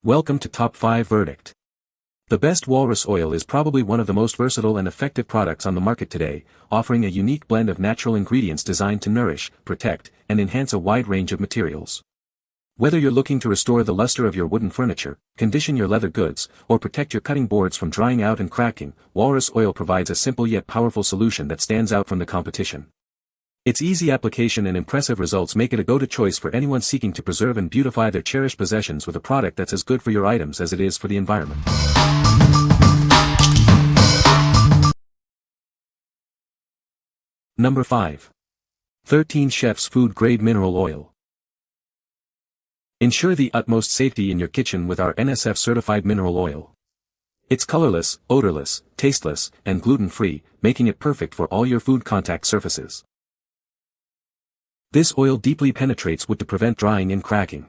Welcome to Top 5 Verdict. The best walrus oil is probably one of the most versatile and effective products on the market today, offering a unique blend of natural ingredients designed to nourish, protect, and enhance a wide range of materials. Whether you're looking to restore the luster of your wooden furniture, condition your leather goods, or protect your cutting boards from drying out and cracking, Walrus Oil provides a simple yet powerful solution that stands out from the competition. Its easy application and impressive results make it a go-to choice for anyone seeking to preserve and beautify their cherished possessions with a product that's as good for your items as it is for the environment. Number 5. 13 Chef's Food Grade Mineral Oil. Ensure the utmost safety in your kitchen with our NSF-certified mineral oil. It's colorless, odorless, tasteless, and gluten-free, making it perfect for all your food contact surfaces. This oil deeply penetrates wood to prevent drying and cracking.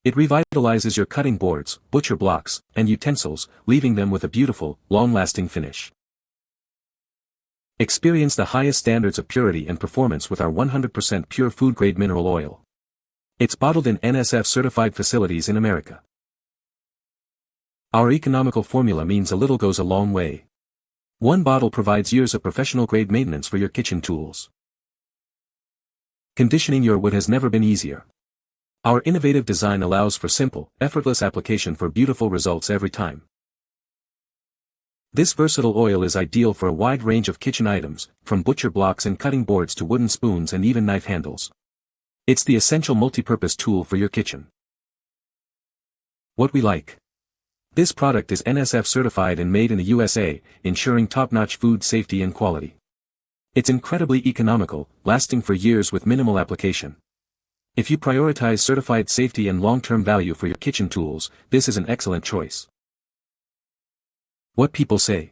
It revitalizes your cutting boards, butcher blocks, and utensils, leaving them with a beautiful, long-lasting finish. Experience the highest standards of purity and performance with our 100% pure food-grade mineral oil. It's bottled in NSF-certified facilities in America. Our economical formula means a little goes a long way. One bottle provides years of professional-grade maintenance for your kitchen tools. Conditioning your wood has never been easier. Our innovative design allows for simple, effortless application for beautiful results every time. This versatile oil is ideal for a wide range of kitchen items, from butcher blocks and cutting boards to wooden spoons and even knife handles. It's the essential multi-purpose tool for your kitchen. What we like. This product is NSF certified and made in the USA, ensuring top-notch food safety and quality. It's incredibly economical, lasting for years with minimal application. If you prioritize certified safety and long-term value for your kitchen tools, this is an excellent choice. What people say.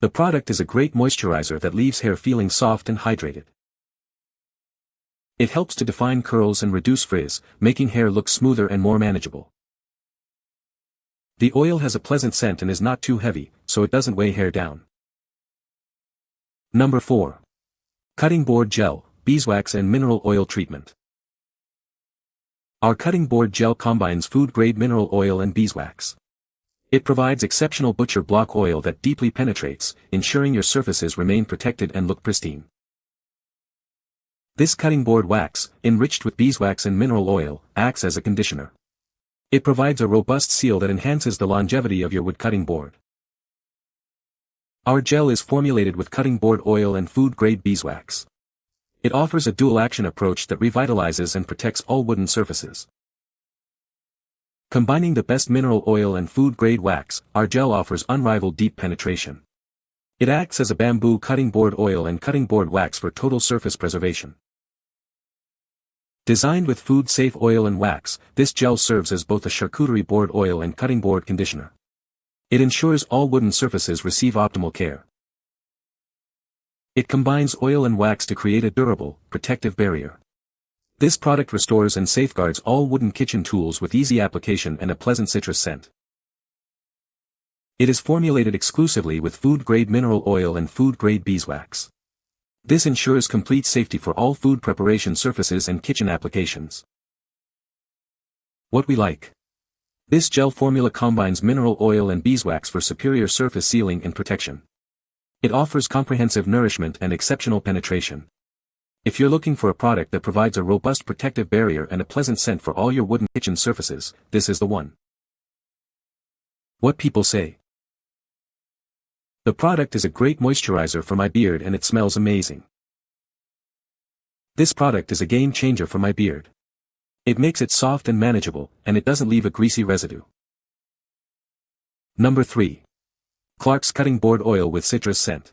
The product is a great moisturizer that leaves hair feeling soft and hydrated. It helps to define curls and reduce frizz, making hair look smoother and more manageable. The oil has a pleasant scent and is not too heavy, so it doesn't weigh hair down. Number 4. Cutting Board Gel, Beeswax and Mineral Oil Treatment. Our cutting board gel combines food-grade mineral oil and beeswax. It provides exceptional butcher block oil that deeply penetrates, ensuring your surfaces remain protected and look pristine. This cutting board wax, enriched with beeswax and mineral oil, acts as a conditioner. It provides a robust seal that enhances the longevity of your wood cutting board. Our gel is formulated with cutting board oil and food-grade beeswax. It offers a dual-action approach that revitalizes and protects all wooden surfaces. Combining the best mineral oil and food-grade wax, our gel offers unrivaled deep penetration. It acts as a bamboo cutting board oil and cutting board wax for total surface preservation. Designed with food-safe oil and wax, this gel serves as both a charcuterie board oil and cutting board conditioner. It ensures all wooden surfaces receive optimal care. It combines oil and wax to create a durable, protective barrier. This product restores and safeguards all wooden kitchen tools with easy application and a pleasant citrus scent. It is formulated exclusively with food-grade mineral oil and food-grade beeswax. This ensures complete safety for all food preparation surfaces and kitchen applications. What we like. This gel formula combines mineral oil and beeswax for superior surface sealing and protection. It offers comprehensive nourishment and exceptional penetration. If you're looking for a product that provides a robust protective barrier and a pleasant scent for all your wooden kitchen surfaces, this is the one. What people say. The product is a great moisturizer for my beard and it smells amazing. This product is a game changer for my beard. It makes it soft and manageable, and it doesn't leave a greasy residue. Number 3. Clark's Cutting Board Oil with Citrus Scent.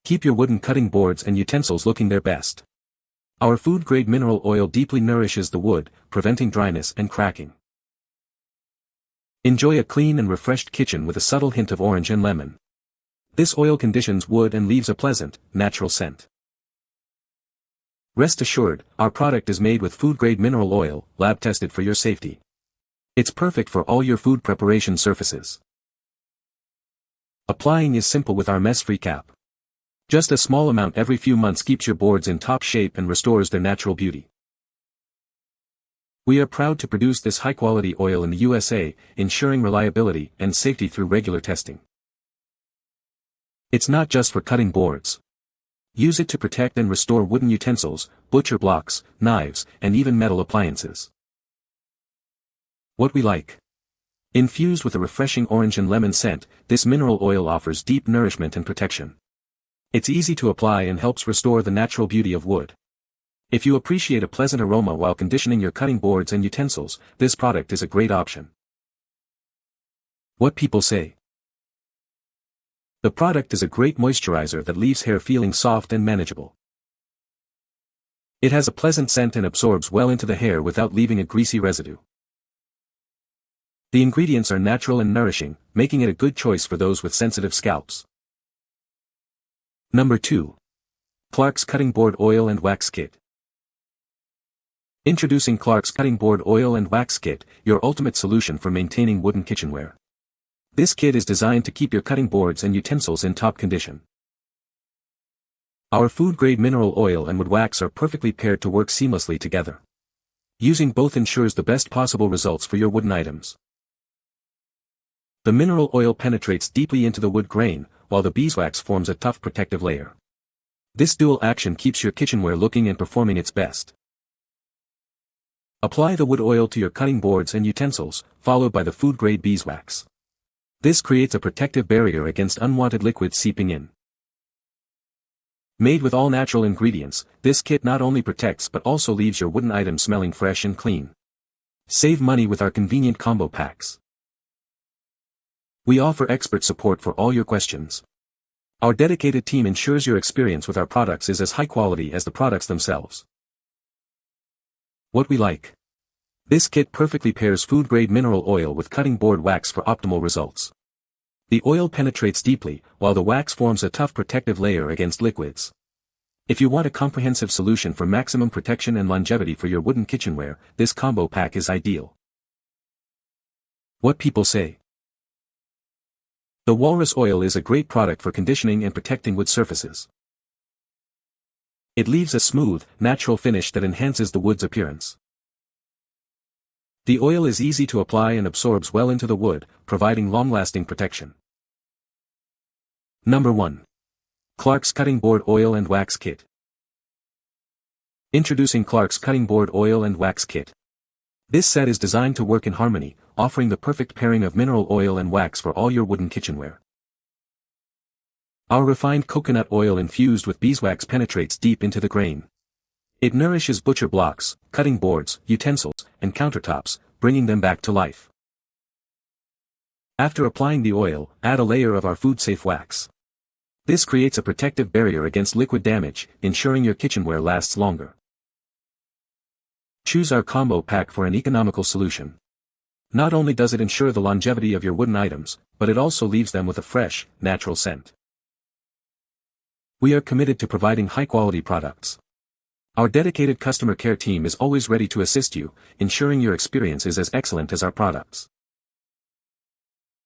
Keep your wooden cutting boards and utensils looking their best. Our food-grade mineral oil deeply nourishes the wood, preventing dryness and cracking. Enjoy a clean and refreshed kitchen with a subtle hint of orange and lemon. This oil conditions wood and leaves a pleasant, natural scent. Rest assured, our product is made with food-grade mineral oil, lab-tested for your safety. It's perfect for all your food preparation surfaces. Applying is simple with our mess-free cap. Just a small amount every few months keeps your boards in top shape and restores their natural beauty. We are proud to produce this high-quality oil in the USA, ensuring reliability and safety through regular testing. It's not just for cutting boards. Use it to protect and restore wooden utensils, butcher blocks, knives, and even metal appliances. What we like. Infused with a refreshing orange and lemon scent, this mineral oil offers deep nourishment and protection. It's easy to apply and helps restore the natural beauty of wood. If you appreciate a pleasant aroma while conditioning your cutting boards and utensils, this product is a great option. What people say. The product is a great moisturizer that leaves hair feeling soft and manageable. It has a pleasant scent and absorbs well into the hair without leaving a greasy residue. The ingredients are natural and nourishing, making it a good choice for those with sensitive scalps. Number 2. Clark's Cutting Board Oil and Wax Kit. Introducing Clark's Cutting Board Oil and Wax Kit, your ultimate solution for maintaining wooden kitchenware. This kit is designed to keep your cutting boards and utensils in top condition. Our food-grade mineral oil and wood wax are perfectly paired to work seamlessly together. Using both ensures the best possible results for your wooden items. The mineral oil penetrates deeply into the wood grain, while the beeswax forms a tough protective layer. This dual action keeps your kitchenware looking and performing its best. Apply the wood oil to your cutting boards and utensils, followed by the food-grade beeswax. This creates a protective barrier against unwanted liquids seeping in. Made with all natural ingredients, this kit not only protects but also leaves your wooden items smelling fresh and clean. Save money with our convenient combo packs. We offer expert support for all your questions. Our dedicated team ensures your experience with our products is as high quality as the products themselves. What we like. This kit perfectly pairs food-grade mineral oil with cutting board wax for optimal results. The oil penetrates deeply, while the wax forms a tough protective layer against liquids. If you want a comprehensive solution for maximum protection and longevity for your wooden kitchenware, this combo pack is ideal. What people say. The Walrus Oil is a great product for conditioning and protecting wood surfaces. It leaves a smooth, natural finish that enhances the wood's appearance. The oil is easy to apply and absorbs well into the wood, providing long-lasting protection. Number 1. Clark's Cutting Board Oil and Wax Kit. Introducing Clark's Cutting Board Oil and Wax Kit. This set is designed to work in harmony, offering the perfect pairing of mineral oil and wax for all your wooden kitchenware. Our refined coconut oil infused with beeswax penetrates deep into the grain. It nourishes butcher blocks, cutting boards, utensils, and countertops, bringing them back to life. After applying the oil, add a layer of our food-safe wax. This creates a protective barrier against liquid damage, ensuring your kitchenware lasts longer. Choose our combo pack for an economical solution. Not only does it ensure the longevity of your wooden items, but it also leaves them with a fresh, natural scent. We are committed to providing high-quality products. Our dedicated customer care team is always ready to assist you, ensuring your experience is as excellent as our products.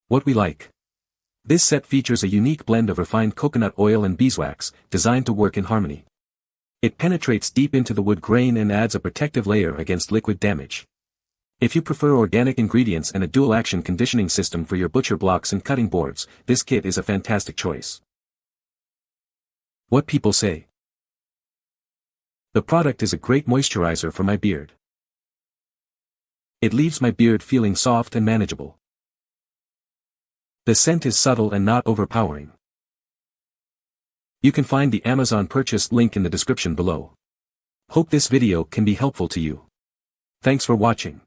What we like. This set features a unique blend of refined coconut oil and beeswax, designed to work in harmony. It penetrates deep into the wood grain and adds a protective layer against liquid damage. If you prefer organic ingredients and a dual-action conditioning system for your butcher blocks and cutting boards, this kit is a fantastic choice. What people say. The product is a great moisturizer for my beard. It leaves my beard feeling soft and manageable. The scent is subtle and not overpowering. You can find the Amazon purchase link in the description below. Hope this video can be helpful to you. Thanks for watching.